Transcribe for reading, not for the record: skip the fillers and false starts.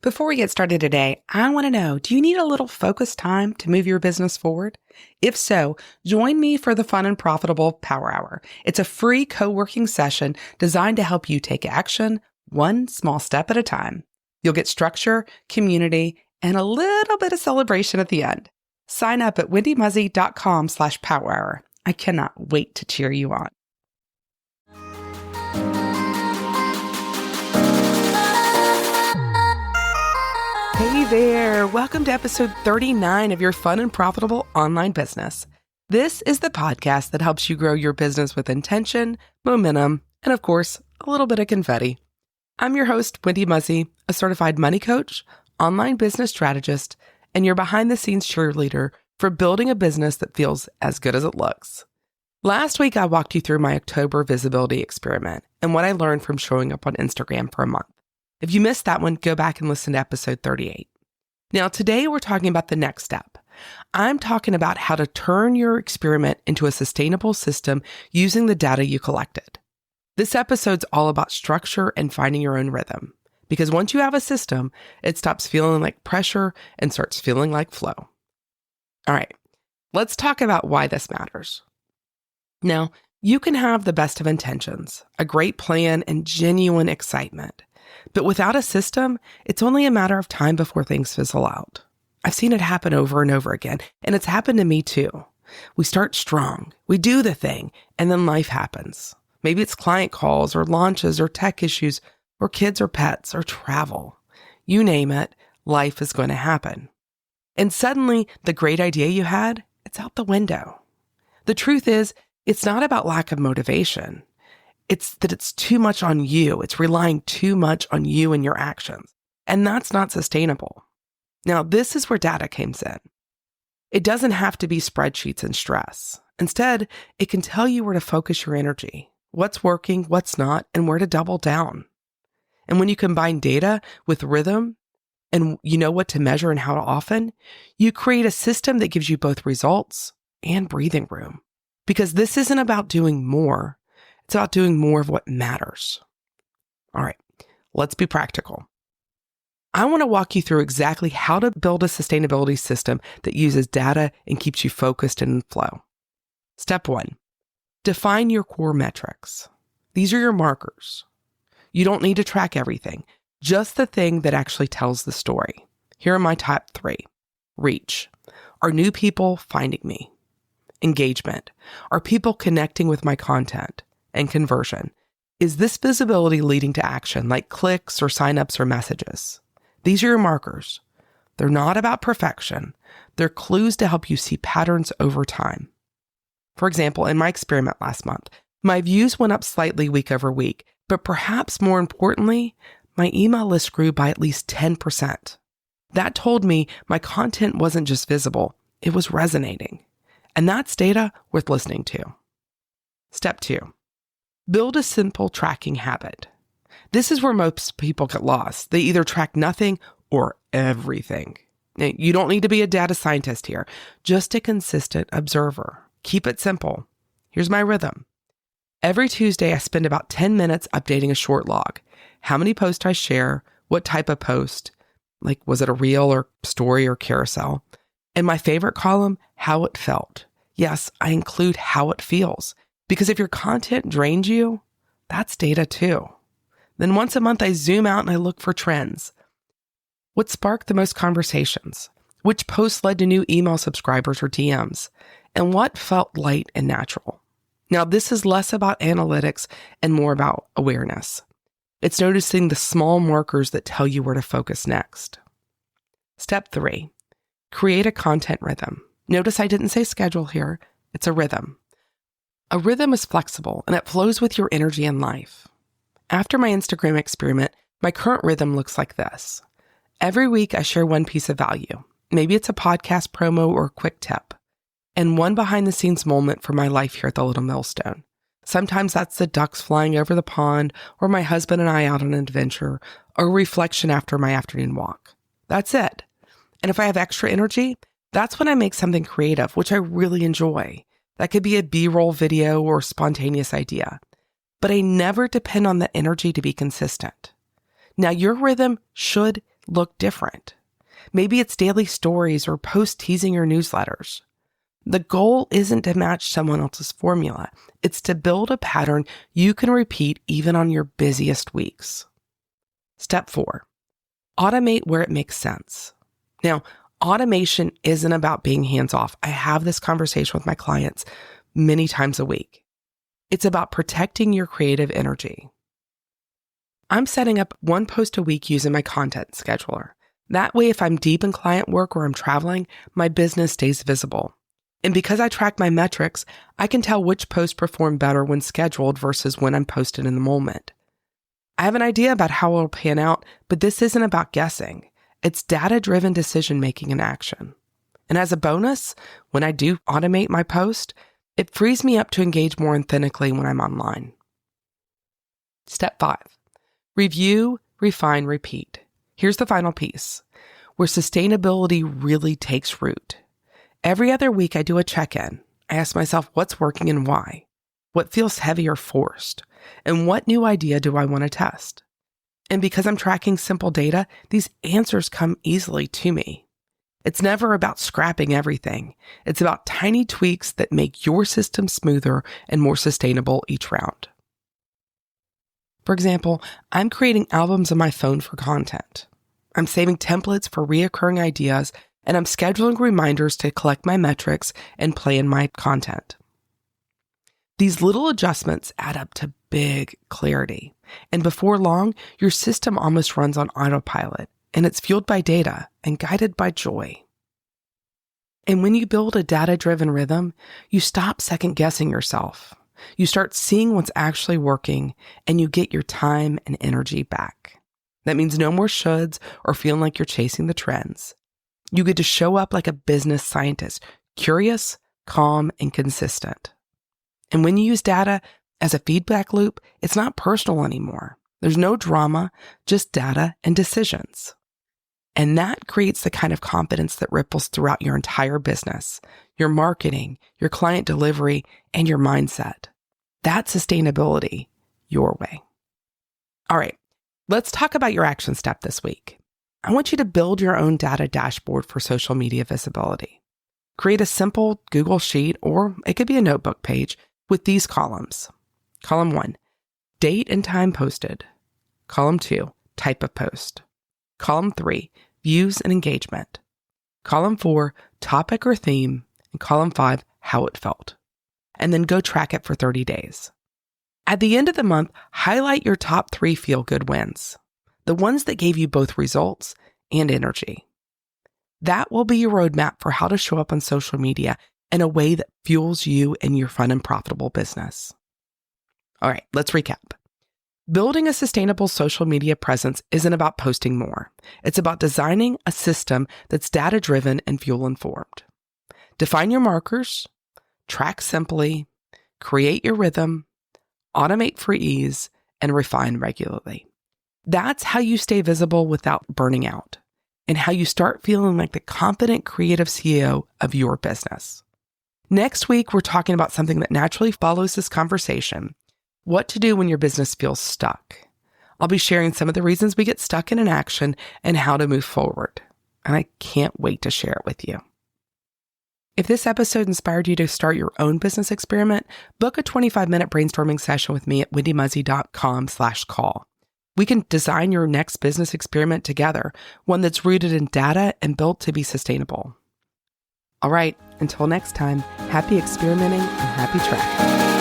Before we get started today, I want to know, do you need a little focused time to move your business forward? If so, join me for the Fun and Profitable Power Hour. It's a free co-working session designed to help you take action one small step at a time. You'll get structure, community, and a little bit of celebration at the end. Sign up at wendymuzzy.com/power hour. I cannot wait to cheer you on. Hey there, welcome to episode 39 of your Fun and Profitable Online Business. This is the podcast that helps you grow your business with intention, momentum, and of course, a little bit of confetti. I'm your host, Wendy Muzzy, a certified money coach, online business strategist, and your behind-the-scenes cheerleader for building a business that feels as good as it looks. Last week, I walked you through my October visibility experiment and what I learned from showing up on Instagram for a month. If you missed that one, go back and listen to episode 38. Now, today we're talking about the next step. I'm talking about how to turn your experiment into a sustainable system using the data you collected. This episode's all about structure and finding your own rhythm, because once you have a system, it stops feeling like pressure and starts feeling like flow. All right, let's talk about why this matters. Now, you can have the best of intentions, a great plan, and genuine excitement. But without a system, it's only a matter of time before things fizzle out. I've seen it happen over and over again, and it's happened to me too. We start strong, we do the thing, and then life happens. Maybe it's client calls or launches or tech issues or kids or pets or travel. You name it, life is going to happen. And suddenly, the great idea you had, it's out the window. The truth is, it's not about lack of motivation. It's that it's too much on you. It's relying too much on you and your actions. And that's not sustainable. Now, this is where data comes in. It doesn't have to be spreadsheets and stress. Instead, it can tell you where to focus your energy, what's working, what's not, and where to double down. And when you combine data with rhythm, and you know what to measure and how often, you create a system that gives you both results and breathing room. Because this isn't about doing more. It's about doing more of what matters. All right, let's be practical. I want to walk you through exactly how to build a sustainability system that uses data and keeps you focused and in flow. Step 1, define your core metrics. These are your markers. You don't need to track everything, just the thing that actually tells the story. Here are my top 3. Reach. Are new people finding me? Engagement. Are people connecting with my content? And conversion. Is this visibility leading to action like clicks or signups or messages? These are your markers. They're not about perfection. They're clues to help you see patterns over time. For example, in my experiment last month, my views went up slightly week over week, but perhaps more importantly, my email list grew by at least 10%. That told me my content wasn't just visible, it was resonating. And that's data worth listening to. Step 2. Build a simple tracking habit. This is where most people get lost. They either track nothing or everything. Now, you don't need to be a data scientist here, just a consistent observer. Keep it simple. Here's my rhythm. Every Tuesday, I spend about 10 minutes updating a short log. How many posts I share, what type of post, like was it a reel or story or carousel? And my favorite column, how it felt. Yes, I include how it feels. Because if your content drains you, that's data too. Then once a month, I zoom out and I look for trends. What sparked the most conversations? Which posts led to new email subscribers or DMs? And what felt light and natural? Now, this is less about analytics and more about awareness. It's noticing the small markers that tell you where to focus next. Step 3, create a content rhythm. Notice I didn't say schedule here. It's a rhythm. A rhythm is flexible and it flows with your energy and life. After my Instagram experiment, my current rhythm looks like this. Every week I share one piece of value. Maybe it's a podcast promo or a quick tip. And one behind the scenes moment for my life here at the Little Millstone. Sometimes that's the ducks flying over the pond or my husband and I out on an adventure or a reflection after my afternoon walk. That's it. And if I have extra energy, that's when I make something creative, which I really enjoy. That could be a B-roll video or spontaneous idea. But I never depend on the energy to be consistent. Now, your rhythm should look different. Maybe it's daily stories or posts teasing your newsletters. The goal isn't to match someone else's formula. It's to build a pattern you can repeat even on your busiest weeks. Step 4, automate where it makes sense. Now, automation isn't about being hands-off. I have this conversation with my clients many times a week. It's about protecting your creative energy. I'm setting up 1 post a week using my content scheduler. That way, if I'm deep in client work or I'm traveling, my business stays visible. And because I track my metrics, I can tell which posts perform better when scheduled versus when I'm posted in the moment. I have an idea about how it'll pan out, but this isn't about guessing. It's data-driven decision-making in action. And as a bonus, when I do automate my post, it frees me up to engage more authentically when I'm online. Step 5, review, refine, repeat. Here's the final piece, where sustainability really takes root. Every other week, I do a check-in. I ask myself what's working and why, what feels heavy or forced, and what new idea do I want to test. And because I'm tracking simple data, these answers come easily to me. It's never about scrapping everything. It's about tiny tweaks that make your system smoother and more sustainable each round. For example, I'm creating albums on my phone for content. I'm saving templates for reoccurring ideas, and I'm scheduling reminders to collect my metrics and plan my content. These little adjustments add up to big clarity. And before long, your system almost runs on autopilot, and it's fueled by data and guided by joy. And when you build a data-driven rhythm, you stop second-guessing yourself. You start seeing what's actually working, and you get your time and energy back. That means no more shoulds or feeling like you're chasing the trends. You get to show up like a business scientist, curious, calm, and consistent. And when you use data as a feedback loop, it's not personal anymore. There's no drama, just data and decisions. And that creates the kind of confidence that ripples throughout your entire business, your marketing, your client delivery, and your mindset. That's sustainability your way. All right, let's talk about your action step this week. I want you to build your own data dashboard for social media visibility. Create a simple Google Sheet, or it could be a notebook page, with these columns. Column 1, date and time posted. Column 2, type of post. Column 3, views and engagement. Column 4, topic or theme. And column 5, how it felt. And then go track it for 30 days. At the end of the month, highlight your top 3 feel-good wins, the ones that gave you both results and energy. That will be your roadmap for how to show up on social media in a way that fuels you and your fun and profitable business. All right, let's recap. Building a sustainable social media presence isn't about posting more. It's about designing a system that's data-driven and fuel-informed. Define your markers, track simply, create your rhythm, automate for ease, and refine regularly. That's how you stay visible without burning out, and how you start feeling like the confident creative CEO of your business. Next week, we're talking about something that naturally follows this conversation: what to do when your business feels stuck. I'll be sharing some of the reasons we get stuck in inaction and how to move forward. And I can't wait to share it with you. If this episode inspired you to start your own business experiment, book a 25-minute brainstorming session with me at wendymuzzy.com/call. We can design your next business experiment together, one that's rooted in data and built to be sustainable. All right, until next time, happy experimenting and happy tracking.